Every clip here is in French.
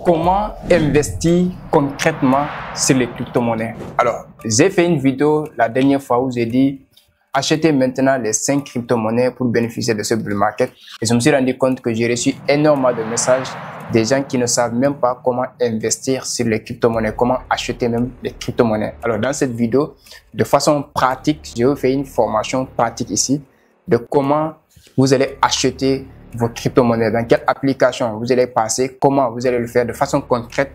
Comment investir concrètement sur les crypto-monnaies? Alors, j'ai fait une vidéo la dernière fois où j'ai dit achetez maintenant les 5 crypto-monnaies pour bénéficier de ce bull market. Et je me suis rendu compte que j'ai reçu énormément de messages des gens qui ne savent même pas comment investir sur les crypto-monnaies, comment acheter même les crypto-monnaies. Alors, dans cette vidéo, de façon pratique, je vais vous faire une formation pratique ici de comment vous allez acheter vos crypto-monnaies, dans quelle application vous allez passer, comment vous allez le faire de façon concrète,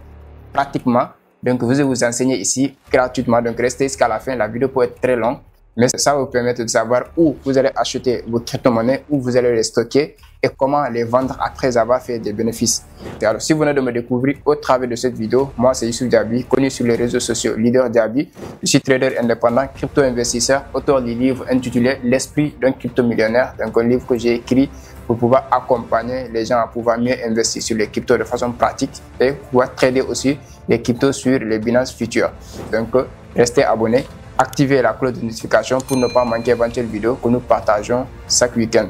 pratiquement. Donc, vous allez vous enseigner ici gratuitement. Donc, restez jusqu'à la fin. La vidéo peut être très longue, mais ça va vous permettre de savoir où vous allez acheter vos crypto-monnaies, où vous allez les stocker et comment les vendre après avoir fait des bénéfices. Et alors, si vous venez de me découvrir au travers de cette vidéo, moi, c'est Youssouf Diaby, connu sur les réseaux sociaux, Leader Diaby. Je suis trader indépendant, crypto-investisseur, auteur du livre intitulé L'esprit d'un crypto-millionnaire. Donc, un livre que j'ai écrit pour pouvoir accompagner les gens à pouvoir mieux investir sur les cryptos de façon pratique et pouvoir trader aussi les cryptos sur les Binance Futures. Donc, restez abonnés, activez la cloche de notification pour ne pas manquer d'éventuelles vidéos que nous partageons chaque week-end.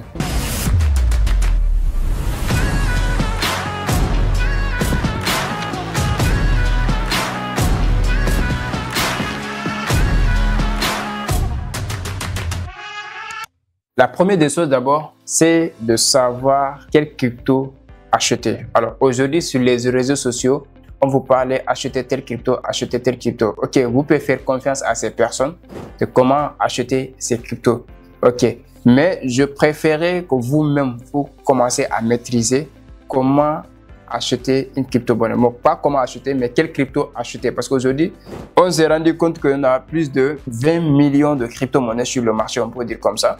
La première des choses d'abord, c'est de savoir quel crypto acheter. Alors aujourd'hui sur les réseaux sociaux, on vous parle acheter tel crypto, acheter tel crypto. Ok, vous pouvez faire confiance à ces personnes de comment acheter ces cryptos. Ok, mais je préférais que vous-même vous commencez à maîtriser comment acheter une crypto-monnaie. Bon, pas comment acheter, mais quel crypto acheter. Parce qu'aujourd'hui, on s'est rendu compte qu'on a plus de 20 millions de crypto-monnaies sur le marché, on peut dire comme ça.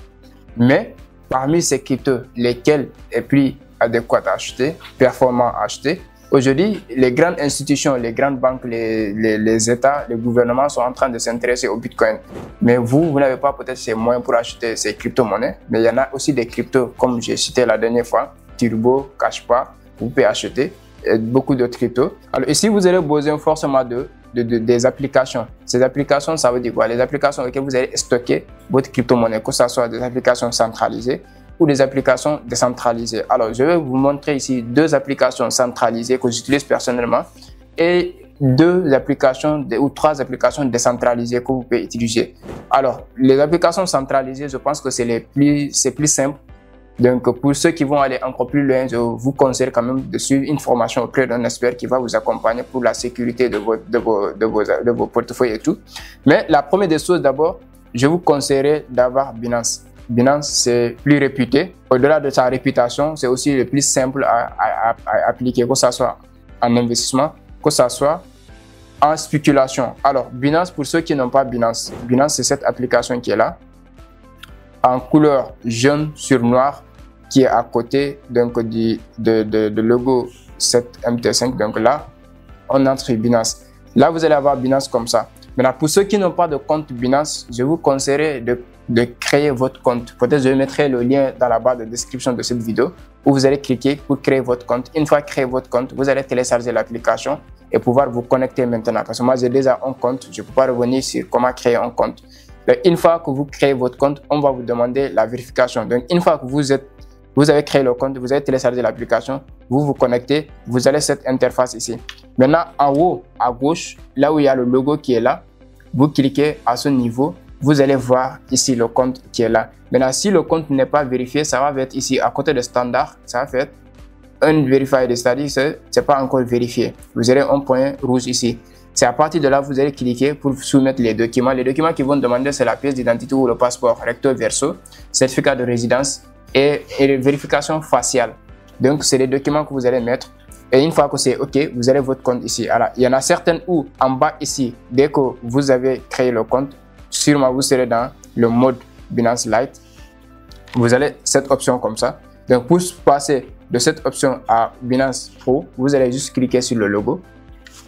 Mais parmi ces cryptos, lesquels est plus adéquat à acheter, performant à acheter, aujourd'hui, les grandes institutions, les grandes banques, les États, les gouvernements sont en train de s'intéresser au Bitcoin. Mais vous n'avez pas peut-être ces moyens pour acheter ces crypto-monnaies. Mais il y en a aussi des cryptos, comme j'ai cité la dernière fois, Turbo, Cashpa, vous pouvez acheter et beaucoup d'autres cryptos. Alors ici, vous avez besoin forcément des applications. Ces applications, ça veut dire quoi? Les applications auxquelles vous allez stocker votre crypto-monnaie, que ce soit des applications centralisées ou des applications décentralisées. Alors, je vais vous montrer ici 2 applications centralisées que j'utilise personnellement et 2 applications ou 3 applications décentralisées que vous pouvez utiliser. Alors, les applications centralisées, je pense que c'est plus simple. Donc, pour ceux qui vont aller encore plus loin, je vous conseille quand même de suivre une formation auprès d'un expert qui va vous accompagner pour la sécurité de vos portefeuilles et tout. Mais la première des choses, d'abord, je vous conseillerais d'avoir Binance. Binance, c'est plus réputé. Au-delà de sa réputation, c'est aussi le plus simple à appliquer, que ce soit en investissement, que ce soit en spéculation. Alors, Binance, pour ceux qui n'ont pas Binance, Binance, c'est cette application qui est là, en couleur jaune sur noir, qui est à côté donc de logo 7MT5. Donc là, on entre sur Binance. Là, vous allez avoir Binance comme ça. Maintenant, pour ceux qui n'ont pas de compte Binance, je vous conseillerais de créer votre compte. Peut-être je mettrai le lien dans la barre de description de cette vidéo où vous allez cliquer pour créer votre compte. Une fois créé votre compte, vous allez télécharger l'application et pouvoir vous connecter maintenant. Parce que moi, j'ai déjà un compte. Je ne peux pas revenir sur comment créer un compte. Donc, une fois que vous créez votre compte, on va vous demander la vérification. Donc, une fois que vous avez créé le compte, vous avez téléchargé l'application, vous vous connectez, vous avez cette interface ici. Maintenant, en haut à gauche, là où il y a le logo qui est là, vous cliquez à ce niveau, vous allez voir ici le compte qui est là. Maintenant, si le compte n'est pas vérifié, ça va être ici à côté de standard, ça va faire unverified, c'est-à-dire que ce n'est pas encore vérifié. Vous avez un point rouge ici. C'est à partir de là, vous allez cliquer pour soumettre les documents. Les documents qui vont demander, c'est la pièce d'identité ou le passeport recto verso, certificat de résidence et vérification faciale. Donc, c'est les documents que vous allez mettre. Et une fois que c'est OK, vous avez votre compte ici. Alors, il y en a certaines où, en bas ici, dès que vous avez créé le compte, sûrement vous serez dans le mode Binance Lite. Vous avez cette option comme ça. Donc, pour passer de cette option à Binance Pro, vous allez juste cliquer sur le logo.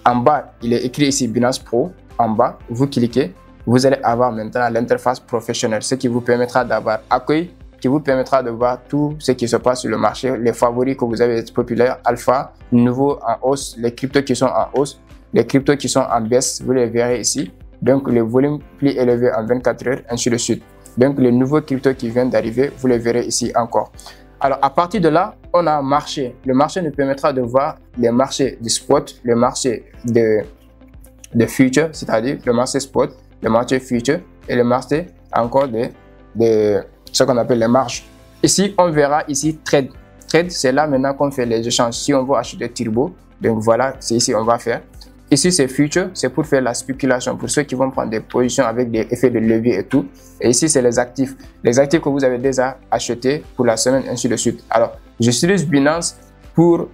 En bas, il est écrit ici Binance Pro. En bas, vous cliquez. Vous allez avoir maintenant l'interface professionnelle, ce qui vous permettra d'avoir accueil, qui vous permettra de voir tout ce qui se passe sur le marché, les favoris que vous avez populaires, alpha, nouveau en hausse, les cryptos qui sont en hausse, les cryptos qui sont en baisse, vous les verrez ici. Donc, les volumes plus élevés en 24 heures, ainsi de suite. Donc, les nouveaux cryptos qui viennent d'arriver, vous les verrez ici encore. Alors, à partir de là, on a marché. Le marché nous permettra de voir les marchés du spot, le marché de future, c'est-à-dire le marché spot, le marché future et le marché encore de ce qu'on appelle les marges. Ici, on verra ici trade. Trade, c'est là maintenant qu'on fait les échanges. Si on veut acheter turbo, donc voilà, c'est ici on va faire. Ici, c'est future, c'est pour faire la spéculation, pour ceux qui vont prendre des positions avec des effets de levier et tout. Et ici, c'est les actifs. Les actifs que vous avez déjà achetés pour la semaine, ainsi de suite. Alors, j'utilise Binance pour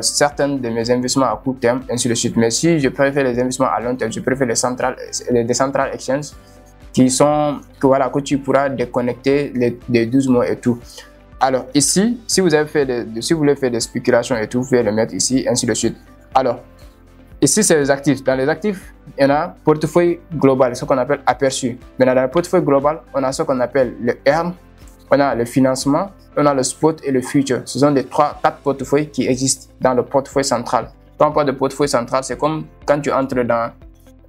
certains de mes investissements à court terme, ainsi de suite. Mais si je préfère les investissements à long terme, je préfère les central exchanges que tu pourras déconnecter les 12 mois et tout. Alors ici, si vous voulez faire des spéculations et tout, vous pouvez le mettre ici, ainsi de suite. Alors, ici, c'est les actifs. Dans les actifs, il y en a portefeuille global, ce qu'on appelle aperçu. Maintenant, dans le portefeuille global, on a ce qu'on appelle le earn, on a le financement, on a le spot et le future. Ce sont les 4 portefeuilles qui existent dans le portefeuille central. Quand on parle de portefeuille central, c'est comme quand tu entres dans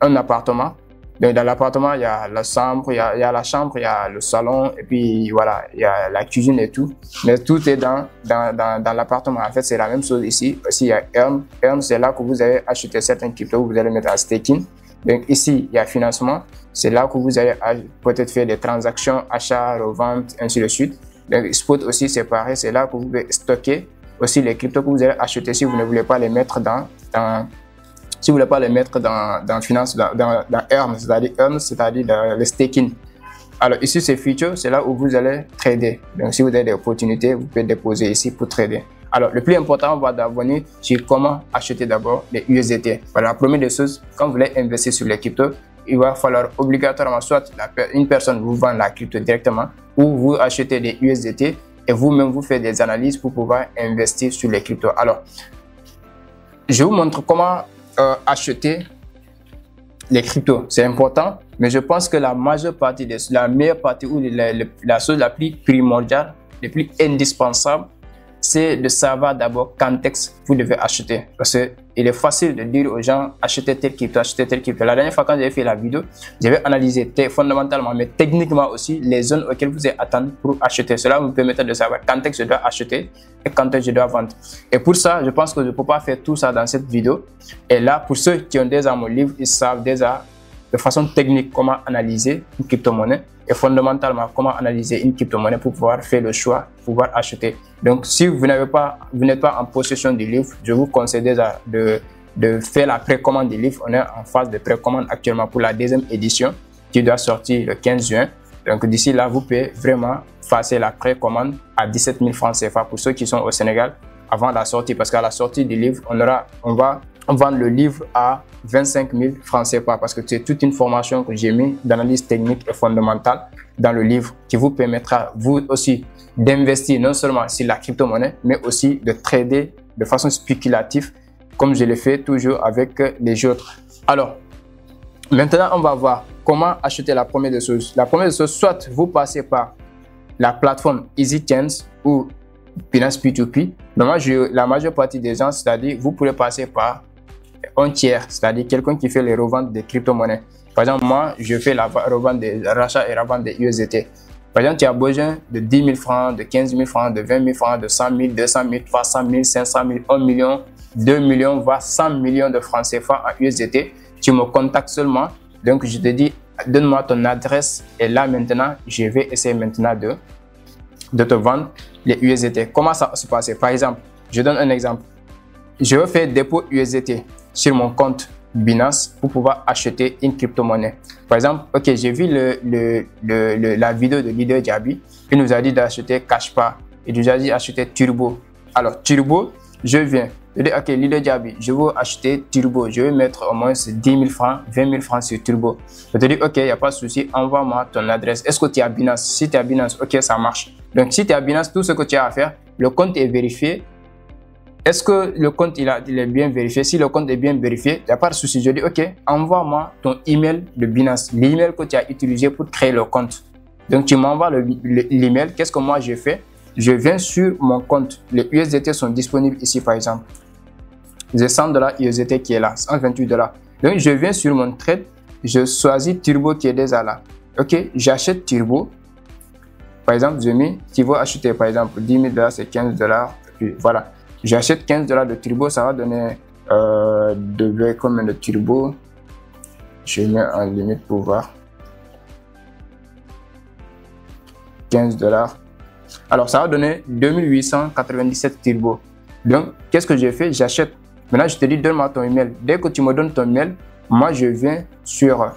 un appartement. Donc, dans l'appartement, il y a la chambre, il y a le salon, et puis voilà, il y a la cuisine et tout. Mais tout est dans l'appartement. En fait, c'est la même chose ici. Aussi, il y a Earn. Earn, c'est là que vous allez acheter certains cryptos, vous allez mettre à staking. Donc ici, il y a financement. C'est là que vous allez peut-être faire des transactions, achats, reventes, ainsi de suite. Donc spot aussi, c'est pareil. C'est là que vous pouvez stocker aussi les cryptos que vous allez acheter si vous ne voulez pas les mettre dans finance, dans Earn, c'est-à-dire dans le staking. Alors ici, c'est future, c'est là où vous allez trader. Donc si vous avez des opportunités, vous pouvez déposer ici pour trader. Alors le plus important, on va venir sur comment acheter d'abord les USDT. Voilà, la première des choses, quand vous voulez investir sur les cryptos, il va falloir obligatoirement soit une personne vous vend la crypto directement ou vous achetez des USDT et vous-même vous faites des analyses pour pouvoir investir sur les cryptos. Alors, je vous montre comment acheter les cryptos. C'est important, mais je pense que la majeure partie, la meilleure partie ou la chose la plus primordiale, la plus indispensable, c'est de savoir d'abord quand est-ce que vous devez acheter. Parce qu'il est facile de dire aux gens achetez tel crypto, achetez tel crypto. La dernière fois quand j'avais fait la vidéo, j'avais analysé fondamentalement, mais techniquement aussi, les zones auxquelles vous êtes attendre pour acheter. Cela vous permettra de savoir quand est-ce que je dois acheter et quand est-ce que je dois vendre. Et pour ça, je pense que je ne peux pas faire tout ça dans cette vidéo. Et là, pour ceux qui ont déjà mon livre, ils savent déjà de façon technique comment analyser une crypto-monnaie et fondamentalement comment analyser une crypto-monnaie pour pouvoir faire le choix, pouvoir acheter. Donc, si vous n'êtes pas en possession du livre, je vous conseille déjà de faire la précommande du livre. On est en phase de précommande actuellement pour la deuxième édition qui doit sortir le 15 juin. Donc, d'ici là, vous pouvez vraiment faire la précommande à 17 000 francs CFA pour ceux qui sont au Sénégal avant la sortie. Parce qu'à la sortie du livre, on va vendre le livre à 25 000 francs CFA parce que c'est toute une formation que j'ai mis d'analyse technique et fondamentale dans le livre qui vous permettra, vous aussi, d'investir non seulement sur la crypto-monnaie, mais aussi de trader de façon spéculative, comme je le fais toujours avec les autres. Alors, maintenant, on va voir comment acheter la première des choses. La première des choses, soit vous passez par la plateforme EasyChains ou Binance P2P. Normalement, la majeure partie des gens, c'est-à-dire, vous pourrez passer par un tiers, c'est-à-dire quelqu'un qui fait les reventes des crypto-monnaies. Par exemple, moi, je fais la revente des rachats et revente des USDT. Par exemple, tu as besoin de 10 000 francs, de 15 000 francs, de 20 000 francs, de 100 000, 200 000, 300 000, 500 000, 1 million, 2 millions, voire 100 millions de francs CFA en USDT. Tu me contactes seulement. Donc, je te dis, donne-moi ton adresse. Et là, maintenant, je vais essayer maintenant de te vendre les USDT. Comment ça se passe? Par exemple, je donne un exemple. Je veux faire dépôt USDT sur mon compte Binance pour pouvoir acheter une crypto-monnaie. Par exemple, ok, j'ai vu la vidéo de Leader Djaby. Il nous a dit d'acheter Cashpa. Il nous a dit d'acheter Turbo. Alors, Turbo, je viens. Je dis, ok, Leader Djaby, je veux acheter Turbo. Je vais mettre au moins 10 000 francs, 20 000 francs sur Turbo. Je te dis, ok, il n'y a pas de souci, envoie-moi ton adresse. Est-ce que tu es à Binance? Si tu es à Binance, ok, ça marche. Donc, si tu es à Binance, tout ce que tu as à faire, le compte est vérifié. Est-ce que le compte il est bien vérifié? Si le compte est bien vérifié, il n'y a pas de souci. Je dis, ok, envoie-moi ton email de Binance, l'email que tu as utilisé pour créer le compte. Donc, tu m'envoies l'email. Qu'est-ce que moi je fais? Je viens sur mon compte. Les USDT sont disponibles ici, par exemple. J'ai 100 $ USDT qui est là, 128 $. Donc, je viens sur mon trade. Je choisis Turbo qui est déjà là. Ok, j'achète Turbo. Par exemple, tu veux acheter, par exemple, 10 000 $, c'est 15 $. plus. Voilà. J'achète 15 $ de turbo, ça va donner combien de turbo? Je mets en limite pour voir. 15 $. Alors, ça va donner 2897 turbo. Donc, qu'est-ce que j'ai fait? J'achète. Maintenant, je te dis, donne-moi ton email. Dès que tu me donnes ton email, moi, je viens sur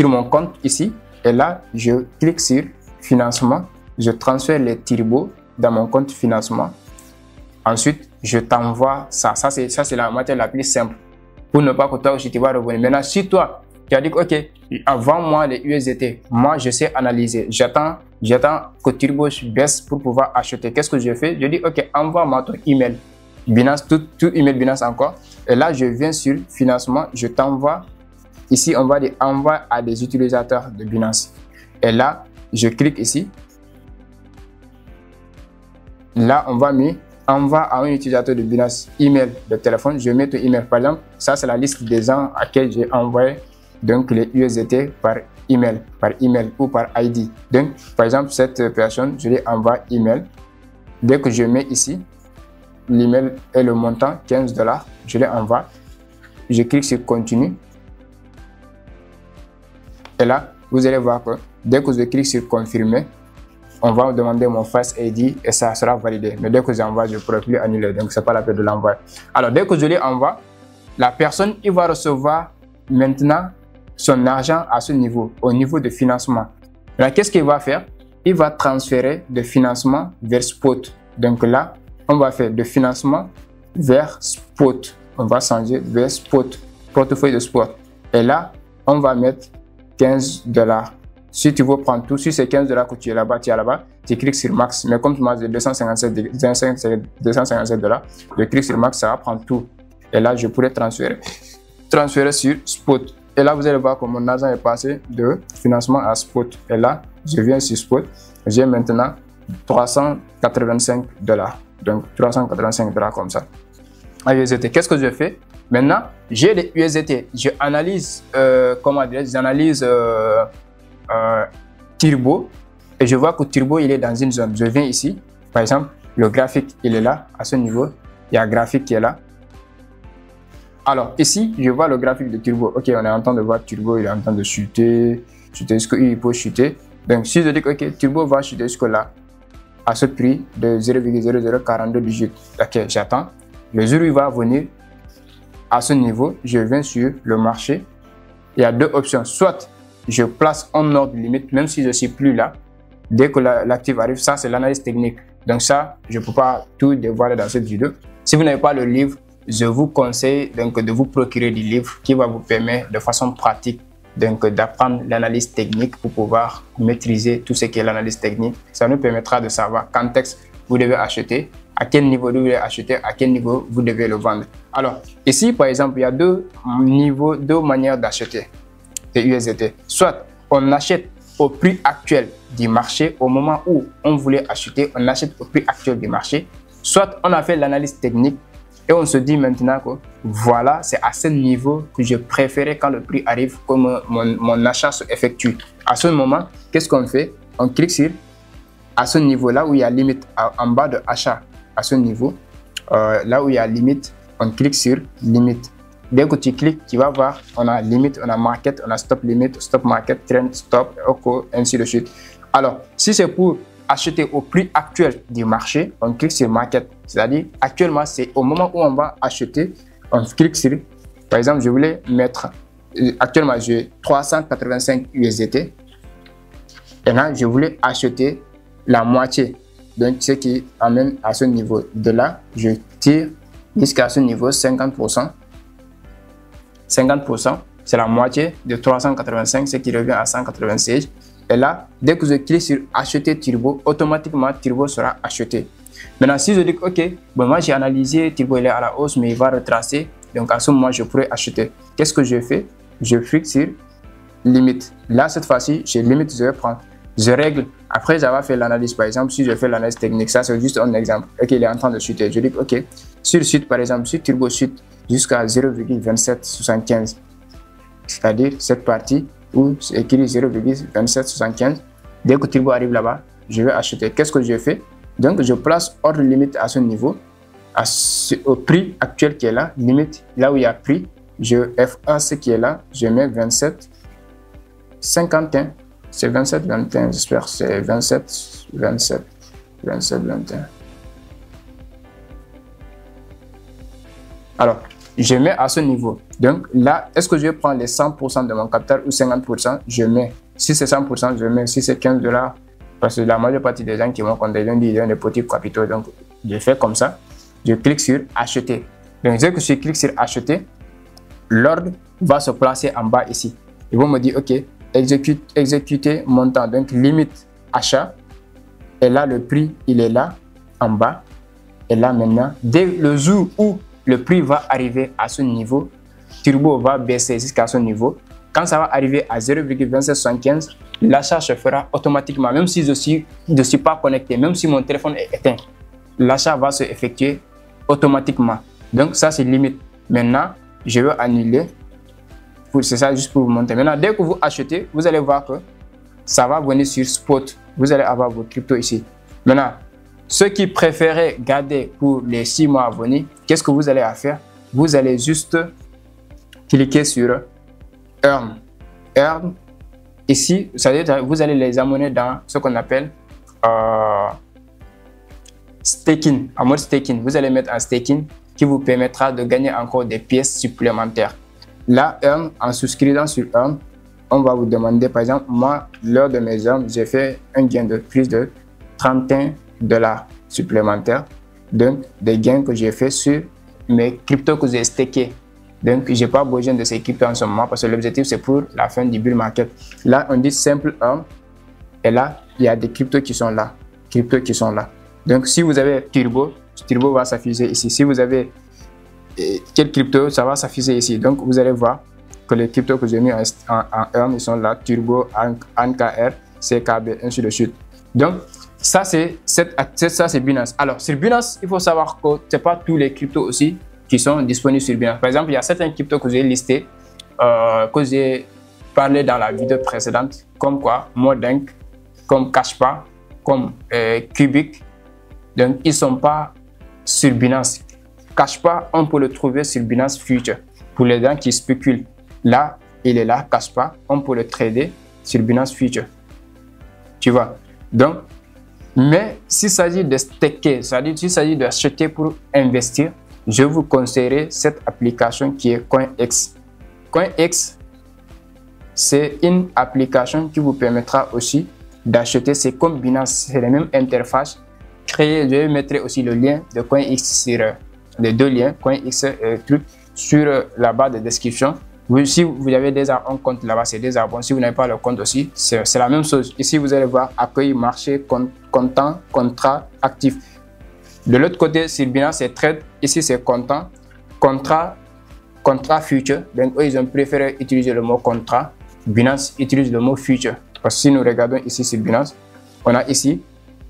mon compte ici. Et là, je clique sur financement. Je transfère les turbos dans mon compte financement. Ensuite, je t'envoie ça. Ça, c'est la méthode la plus simple. Pour ne pas que toi aussi tu vas revenir. Maintenant, si toi, tu as dit que, ok, envoie-moi les USDT. Moi, je sais analyser. J'attends que Turbo baisse pour pouvoir acheter. Qu'est-ce que je fais? Je dis, ok, envoie-moi ton email. Binance, tout email Binance encore. Et là, je viens sur financement. Je t'envoie. Ici, on va dire envoie à des utilisateurs de Binance. Et là, je clique ici. Là, on va mettre envoie à un utilisateur de Binance email de téléphone. Je mets ton email. Par exemple, ça, c'est la liste des gens à qui j'ai envoyé donc les USDT par email ou par ID. Donc, par exemple, cette personne, je lui envoie email. Dès que je mets ici, l'email et le montant, 15 $, je lui envoie. Je clique sur continue. Et là, vous allez voir que dès que je clique sur confirmer, on va me demander mon Face ID et ça sera validé. Mais dès que j'envoie, je ne pourrai plus annuler. Donc, ce n'est pas la peine de l'envoyer. Alors, dès que je lui envoie, la personne, il va recevoir maintenant son argent à ce niveau, au niveau de financement. Là, qu'est-ce qu'il va faire? Il va transférer de financement vers Spot. Donc là, on va faire de financement vers Spot. On va changer vers Spot, portefeuille de Spot. Et là, on va mettre 15 $. Si tu veux prendre tout, si c'est 15 $ que tu es là-bas, tu cliques sur Max. Mais comme moi, j'ai 257 $, je clique sur Max, ça va prendre tout. Et là, je pourrais transférer sur Spot. Et là, vous allez voir que mon argent est passé de financement à Spot. Et là, je viens sur Spot. J'ai maintenant 385 $. Donc, 385 $ comme ça. À USDT. Qu'est-ce que je fais? Maintenant, j'ai les USDT. Je analyse, j'analyse Turbo. Et je vois que Turbo, il est dans une zone. Je viens ici. Par exemple, le graphique, il est là, à ce niveau. Il y a un graphique qui est là. Alors, ici, je vois le graphique de Turbo. Ok, on est en train de voir Turbo, il est en train de chuter. Est-ce qu'il peut chuter? Donc, si je dis que ok, Turbo va chuter jusque-là, à ce prix de 0,0042 digits. Ok, j'attends. Le jour où il va venir à ce niveau, je viens sur le marché. Il y a deux options. Soit je place un ordre limite, même si je ne suis plus là. Dès que l'actif arrive, ça, c'est l'analyse technique. Donc ça, je ne peux pas tout dévoiler dans cette vidéo. Si vous n'avez pas le livre, je vous conseille donc de vous procurer du livre qui va vous permettre de façon pratique d'apprendre l'analyse technique pour pouvoir maîtriser tout ce qui est l'analyse technique. Ça nous permettra de savoir quand est-ce vous devez acheter, à quel niveau vous devez acheter, à quel niveau vous devez le vendre. Alors ici, par exemple, il y a deux manières d'acheter des USDT. Soit on achète au prix actuel du marché, au moment où on voulait acheter, on achète au prix actuel du marché. Soit on a fait l'analyse technique et on se dit maintenant que voilà, c'est à ce niveau que je préférais quand le prix arrive, que mon achat se effectue. À ce moment, qu'est-ce qu'on fait? On clique sur à ce niveau-là où il y a limite, en bas de achat, à ce niveau, là où il y a limite, on clique sur limite. Dès que tu cliques, tu vas voir, on a limite, on a market, on a stop limit, stop market, trend, stop, ainsi de suite. Alors, si c'est pour acheter au prix actuel du marché, on clique sur market. C'est-à-dire, actuellement, c'est au moment où on va acheter, on clique sur, par exemple, je voulais mettre, actuellement, j'ai 385 USDT. Et là, je voulais acheter la moitié. Donc, ce qui amène à ce niveau. De là, je tire jusqu'à ce niveau, 50%. 50%, c'est la moitié de 385, ce qui revient à 196. Et là, dès que je clique sur acheter Turbo, automatiquement Turbo sera acheté. Maintenant, si je dis ok, bon, moi j'ai analysé, Turbo il est à la hausse, mais il va retracer. Donc à ce moment, je pourrais acheter. Qu'est-ce que je fais? Je clique sur limite. Là, cette fois-ci, j'ai limite, je vais prendre. Je règle. Après avoir fait l'analyse, par exemple, si je fais l'analyse technique, ça c'est juste un exemple. Ok, il est en train de chuter. Je dis ok, sur le chute, par exemple, si Turbo chute jusqu'à 0,2775, c'est-à-dire cette partie où c'est écrit 0,2775, dès que Turbo arrive là-bas, je vais acheter. Qu'est-ce que je fais? Donc, je place ordre limite à ce niveau, au prix actuel qui est là, limite, là où il y a prix, je FA ce qui est là, je mets 27, 51. C'est 27, 21, j'espère que c'est 27, 27, 27, 21. Alors, je mets à ce niveau. Donc là, est-ce que je vais prendre les 100% de mon capital ou 50%? Je mets. Si c'est 100%, je mets. Si c'est 15 $, parce que la majeure partie des gens qui vont compter, ils ont des petits capitaux. Donc, je fais comme ça. Je clique sur acheter. Donc, dès que je clique sur acheter, l'ordre va se placer en bas ici. Ils vont me dire, OK, exécuter montant. Donc, limite achat. Et là, le prix, il est là, en bas. Et là, maintenant, dès le jour où le prix va arriver à ce niveau, Turbo va baisser jusqu'à ce niveau. Quand ça va arriver à 0,2775, l'achat se fera automatiquement, même si je ne suis pas connecté, même si mon téléphone est éteint. L'achat va se effectuer automatiquement. Donc, ça, c'est limite. Maintenant, je vais annuler. C'est ça, juste pour vous montrer. Maintenant, dès que vous achetez, vous allez voir que ça va venir sur Spot. Vous allez avoir vos cryptos ici. Maintenant, ceux qui préfèrent garder pour les 6 mois à venir, qu'est-ce que vous allez faire? Vous allez juste cliquer sur Earn. Earn. Ici, vous allez les amener dans ce qu'on appelle staking. En mode staking, vous allez mettre un staking qui vous permettra de gagner encore des pièces supplémentaires. Là, Earn, en souscrivant sur Earn, on va vous demander, par exemple, moi, lors de mes Earn, j'ai fait un gain de plus de 31 $ supplémentaires. Donc, des gains que j'ai fait sur mes cryptos que j'ai stakés. Donc, je n'ai pas besoin de ces cryptos en ce moment parce que l'objectif, c'est pour la fin du bull market. Là, on dit simple Earn. Et là, il y a des cryptos qui sont là. Donc, si vous avez Turbo, Turbo va s'afficher ici. Si vous avez quel crypto, ça va s'afficher ici. Donc, vous allez voir que les cryptos que j'ai mis en Earn, ils sont là. Turbo, ANKR, CKB, ainsi de suite. Donc, ça, c'est Binance. Alors, sur Binance, il faut savoir que ce n'est pas tous les cryptos aussi qui sont disponibles sur Binance. Par exemple, il y a certains cryptos que j'ai listés, que j'ai parlé dans la vidéo précédente, comme quoi, Modink, comme Cashpa, comme Cubic. Donc, ils ne sont pas sur Binance. Cashpa, on peut le trouver sur Binance Future. Pour les gens qui spéculent, là, il est là, Cashpa, on peut le trader sur Binance Future. Tu vois? Donc, mais s'il s'agit de staker, c'est-à-dire s'il s'agit d'acheter pour investir, je vous conseillerais cette application qui est CoinEx. CoinEx, c'est une application qui vous permettra aussi d'acheter. C'est comme Binance, c'est la même interface. Je mettrai aussi le lien de CoinEx sur les deux liens, CoinEx truc, sur la barre de description. Si vous avez déjà un compte là-bas, c'est déjà bon. Si vous n'avez pas le compte aussi, c'est la même chose. Ici, vous allez voir accueil, marché, comptant, contrat, actif. De l'autre côté, sur Binance, c'est trade. Ici, c'est comptant, contrat future. Donc, eux, ils ont préféré utiliser le mot contrat. Binance utilise le mot future. Parce que si nous regardons ici sur Binance, on a ici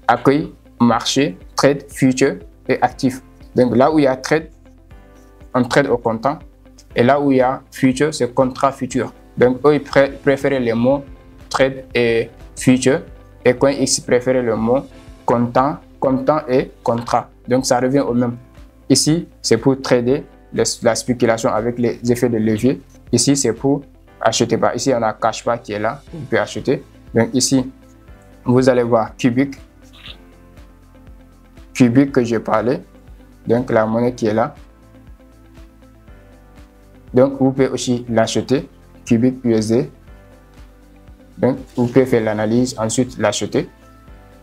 accueil, marché, trade, future et actif. Donc, là où il y a trade, on trade au comptant. Et là où il y a future, c'est contrat futur. Donc, eux, ils préfèrent les mots trade et future. Et CoinEx préfère le mot comptant et contrat. Donc, ça revient au même. Ici, c'est pour trader la spéculation avec les effets de levier. Ici, c'est pour acheter. Ici, on a Cashpa qui est là. Vous pouvez acheter. Donc, ici, vous allez voir Cubic. Cubic que j'ai parlé. Donc, la monnaie qui est là. Donc, vous pouvez aussi l'acheter, Cubic USD. Donc, vous pouvez faire l'analyse, ensuite l'acheter.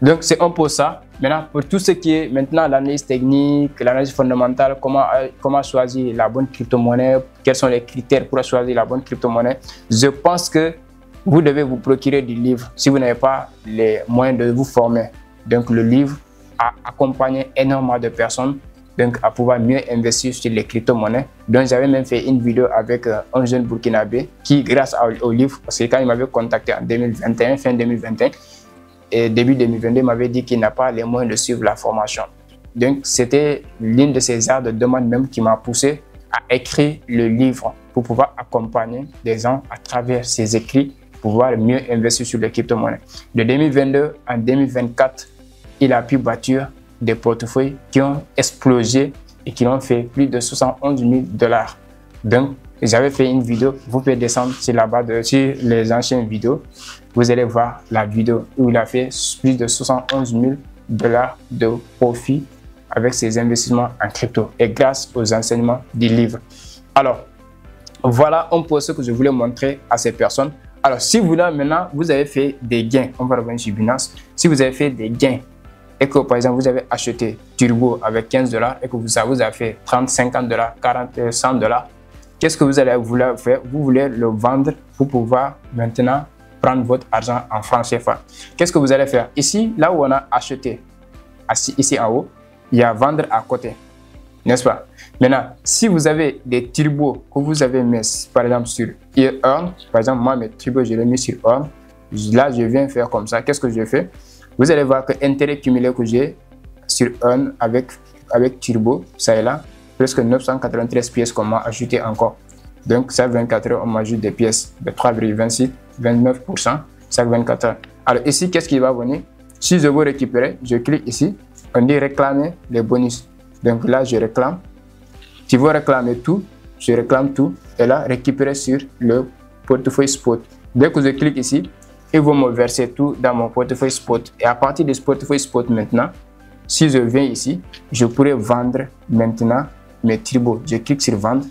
Donc, c'est un peu ça. Maintenant, pour tout ce qui est maintenant l'analyse technique, l'analyse fondamentale, comment choisir la bonne crypto-monnaie, quels sont les critères pour choisir la bonne crypto-monnaie, je pense que vous devez vous procurer du livre si vous n'avez pas les moyens de vous former. Donc, le livre a accompagné énormément de personnes. Donc, à pouvoir mieux investir sur les crypto-monnaies. Donc, j'avais même fait une vidéo avec un jeune Burkinabé qui, grâce au livre, parce que quand il m'avait contacté en 2021, fin 2021, et début 2022, il m'avait dit qu'il n'a pas les moyens de suivre la formation. Donc, c'était l'une de ces aires de demande même qui m'a poussé à écrire le livre pour pouvoir accompagner des gens à travers ces écrits, pour pouvoir mieux investir sur les crypto-monnaies. De 2022 à 2024, il a pu bâtir des portefeuilles qui ont explosé et qui ont fait plus de 71 000 $. Donc, j'avais fait une vidéo, vous pouvez descendre sur la barre sur les anciennes vidéos. Vous allez voir la vidéo où il a fait plus de 71 000 $ de profit avec ses investissements en crypto et grâce aux enseignements du livre. Alors, voilà un peu ce que je voulais montrer à ces personnes. Alors, si vous là maintenant, vous avez fait des gains, on va revenir sur Binance. Si vous avez fait des gains et que par exemple, vous avez acheté Turbo avec 15 $ et que vous avez fait 30, 50 $, 40, 100 $, qu'est-ce que vous allez vouloir faire? Vous voulez le vendre pour pouvoir maintenant prendre votre argent en francs CFA. Qu'est-ce que vous allez faire? Ici, là où on a acheté, ici en haut, il y a vendre à côté, n'est-ce pas? Maintenant, si vous avez des turbos que vous avez mis par exemple sur Earn, par exemple, moi mes turbos, je l'ai mis sur Earn. Là, je viens faire comme ça. Qu'est-ce que je fais? Vous allez voir que l'intérêt cumulé que j'ai sur Earn avec turbo, ça est là, presque 993 pièces qu'on m'a ajouté encore. Donc, ça 24 heures, on m'ajoute des pièces de 3,26, 29%, ça 24 heures. Alors ici, qu'est-ce qui va venir? Si je veux récupérer, je clique ici, on dit réclamer les bonus. Donc là, je réclame. Si vous réclamez tout, je réclame tout. Et là, récupérer sur le portefeuille spot. Dès que je clique ici, ils vont me verser tout dans mon portefeuille spot. Et à partir de ce portefeuille spot maintenant, si je viens ici, je pourrais vendre maintenant mes turbos. Je clique sur vendre.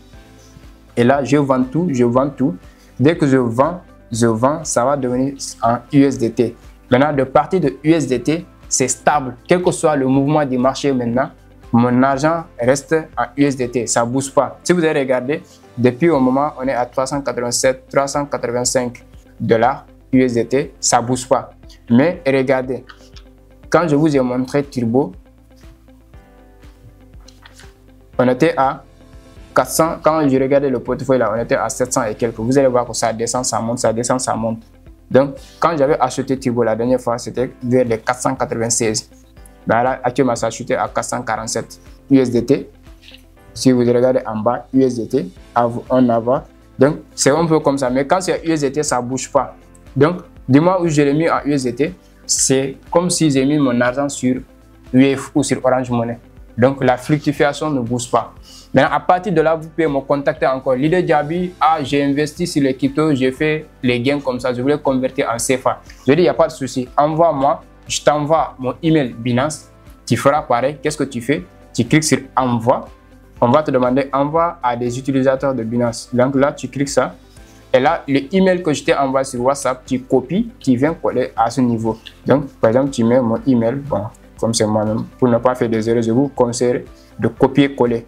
Et là, je vends tout, je vends tout. Dès que je vends, ça va devenir en USDT. Maintenant, de partir de USDT, c'est stable. Quel que soit le mouvement du marché maintenant, mon argent reste en USDT. Ça ne bouge pas. Si vous avez regardé, depuis au moment, on est à 387, 385 $ USDT. Ça ne bouge pas. Mais regardez, quand je vous ai montré Turbo, on était à 400. Quand je regardais le portefeuille là, on était à 700 et quelques. Vous allez voir que ça descend, ça monte, ça descend, ça monte. Donc, quand j'avais acheté Turbo la dernière fois, c'était vers les 496. Ben là, actuellement, ça a chuté à 447 USDT. Si vous regardez en bas, USDT, en avant. Donc, c'est un peu comme ça. Mais quand c'est USDT, ça ne bouge pas. Donc, du moment où je l'ai mis en USDT, c'est comme si j'ai mis mon argent sur UF ou sur Orange Money. Donc, la fluctuation ne bouge pas. Maintenant, à partir de là, vous pouvez me contacter encore. Leader Djaby, j'ai investi sur les cryptos, j'ai fait les gains comme ça, je voulais convertir en CFA. Je dis, il n'y a pas de souci. Envoie-moi, je t'envoie mon email Binance. Tu feras pareil. Qu'est-ce que tu fais? Tu cliques sur envoi. On va te demander envoi à des utilisateurs de Binance. Donc là, tu cliques ça. Et là, le email que je t'ai envoyé sur WhatsApp, tu copies, tu viens coller à ce niveau. Donc, par exemple, tu mets mon email. Bon, comme c'est moi-même, pour ne pas faire des erreurs, je vous conseille de copier-coller.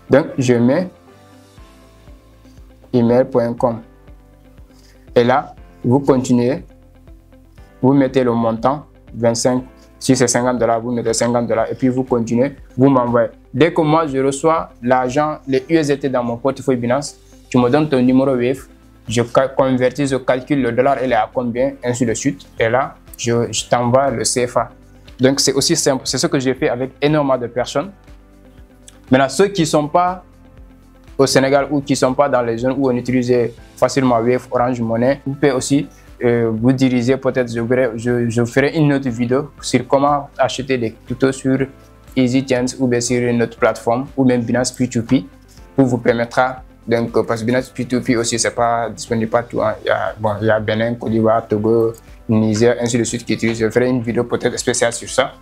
Donc, je mets email.com. Et là, vous continuez. Vous mettez le montant, 25. Si c'est 50 $, vous mettez 50 $. Et puis, vous continuez. Vous m'envoyez. Dès que moi, je reçois l'argent, les USDT dans mon portefeuille Binance, tu me donnes ton numéro WAVE. Je convertis, je calcule le dollar, il est à combien, ainsi de suite. Et là, je t'envoie le CFA. Donc, c'est aussi simple. C'est ce que j'ai fait avec énormément de personnes. Maintenant, ceux qui ne sont pas au Sénégal ou qui ne sont pas dans les zones où on utilise facilement Wave, Orange Money, vous pouvez aussi vous diriger. Peut-être je ferai une autre vidéo sur comment acheter des cryptos sur EasyChange ou bien sur une autre plateforme ou même Binance P2P pour vous permettra. Donc, parce que Binance P2P aussi, c'est pas disponible partout. Hein. Il y a Bénin, Côte d'Ivoire, Togo, Niger, ainsi de suite qui utilisent. Je ferai une vidéo peut-être spéciale sur ça.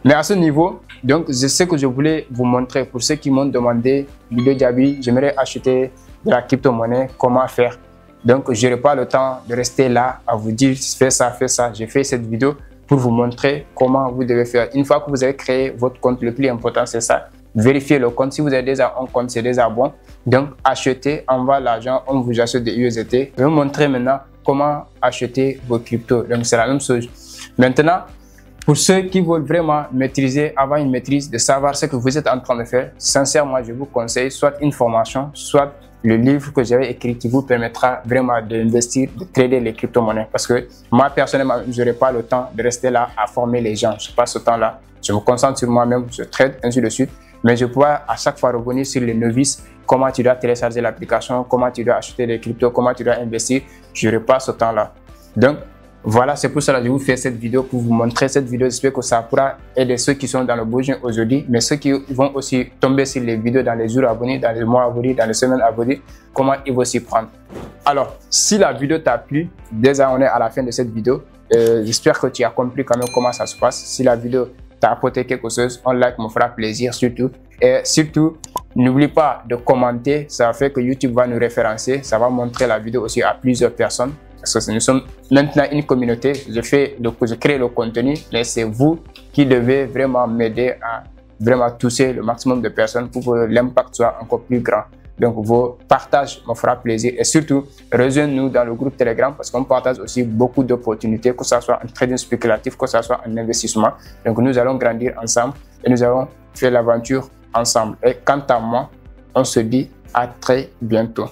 Mais à ce niveau, donc, c'est ce que je voulais vous montrer. Pour ceux qui m'ont demandé, Leader Djaby, j'aimerais acheter de la crypto-monnaie, comment faire? Donc, je n'aurai pas le temps de rester là à vous dire, fais ça, fais ça. J'ai fait cette vidéo pour vous montrer comment vous devez faire. Une fois que vous avez créé votre compte, le plus important, c'est ça. Vérifiez le compte. Si vous avez déjà un compte, c'est déjà bon. Donc, achetez, envoie l'argent, on vous achète des USDT. Je vais vous montrer maintenant comment acheter vos cryptos. Donc, c'est la même chose. Maintenant, pour ceux qui veulent vraiment maîtriser, avoir une maîtrise, de savoir ce que vous êtes en train de faire, sincèrement, je vous conseille soit une formation, soit le livre que j'avais écrit qui vous permettra vraiment d'investir, de trader les crypto-monnaies. Parce que moi, personnellement, je n'aurai pas le temps de rester là à former les gens. Je passe ce temps-là. Je me concentre sur moi-même, je trade, ainsi de suite. Mais je pourrais à chaque fois revenir sur les novices, comment tu dois télécharger l'application, comment tu dois acheter des cryptos, comment tu dois investir. Je n'aurai pas ce temps-là. Donc, Voilà, c'est pour cela que je vous fais cette vidéo, pour vous montrer cette vidéo. J'espère que ça pourra aider ceux qui sont dans le besoin aujourd'hui, mais ceux qui vont aussi tomber sur les vidéos dans les jours à venir, dans les mois à venir, dans les semaines à venir, comment ils vont s'y prendre. Alors, si la vidéo t'a plu, déjà on est à la fin de cette vidéo. J'espère que tu as compris quand même comment ça se passe. Si la vidéo t'a apporté quelque chose, un like me fera plaisir surtout. Et surtout, n'oublie pas de commenter, ça fait que YouTube va nous référencer, ça va montrer la vidéo aussi à plusieurs personnes. Parce que nous sommes maintenant une communauté, je crée le contenu, mais c'est vous qui devez vraiment m'aider à vraiment toucher le maximum de personnes pour que l'impact soit encore plus grand. Donc vos partages me fera plaisir et surtout rejoignez-nous dans le groupe Telegram parce qu'on partage aussi beaucoup d'opportunités, que ce soit en trading spéculatif, que ce soit en investissement. Donc nous allons grandir ensemble et nous allons faire l'aventure ensemble. Et quant à moi, on se dit à très bientôt.